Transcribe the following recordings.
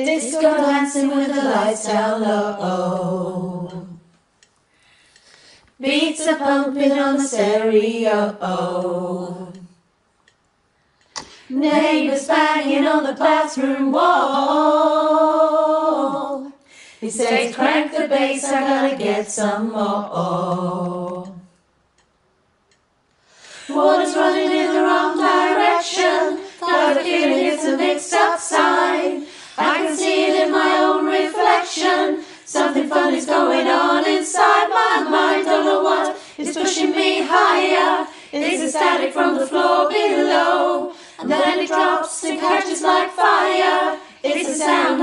Disco dancing with the lights down low. Beats are pumping on the stereo. Neighbours banging on the bathroom wall. He says, crank the bass, I gotta get some more. Water's running in the wrong direction. Got a feeling it's a mixed up sign. I can see it in my own reflection. Something funny's going on inside my mind. Don't know what is pushing me higher. It's the static from the floor below, and then it drops and catches like fire. It's the sound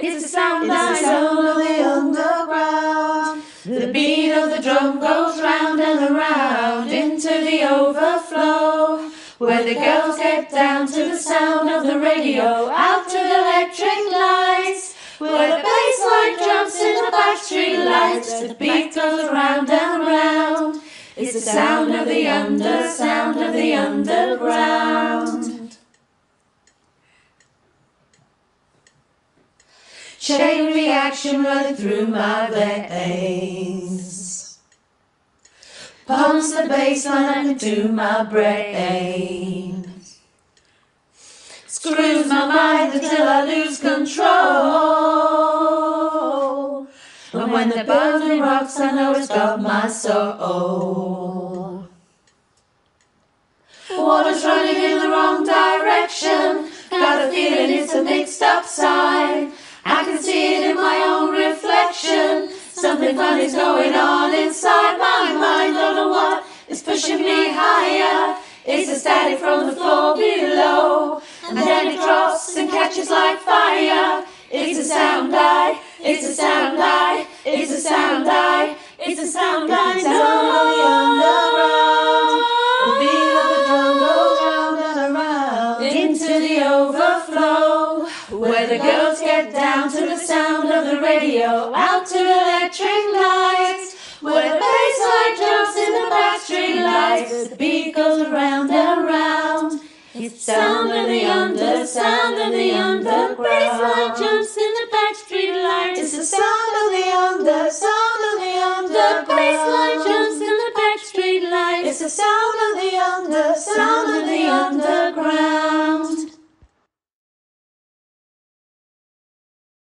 it's the sound of the underground. The beat of the drum goes round and around into the overflow, where the girls get down to the sound of the radio, out to the electric lights, where the bass line jumps in the backstreet lights. The beat goes round and round. It's the sound of the underground. Chain reaction running through my veins, pumps the bass line up into my brain, screws my mind until I lose control. And when the bottom rocks, I know it's got my soul. Water's running in the wrong direction. Got a feeling it's a mixed up sign. I can see it in my own reflection. Something funny's going on inside my mind. Don't know what is pushing me higher. It's the static from the floor below, and then it drops and catches like fire. It's the sound it's the sound it's the sound it's the sound I know. The beat of the drum goes round and around into the overflow, where the girls get down to the sound of the radio, out to electric lights, where the bass line jumps in the backstreet lights. The beat goes around and round. It's the sound of the underground. Bass line jumps in the backstreet lights. It's the sound of the underground. The bass line jumps in the backstreet lights. It's the sound of the underground.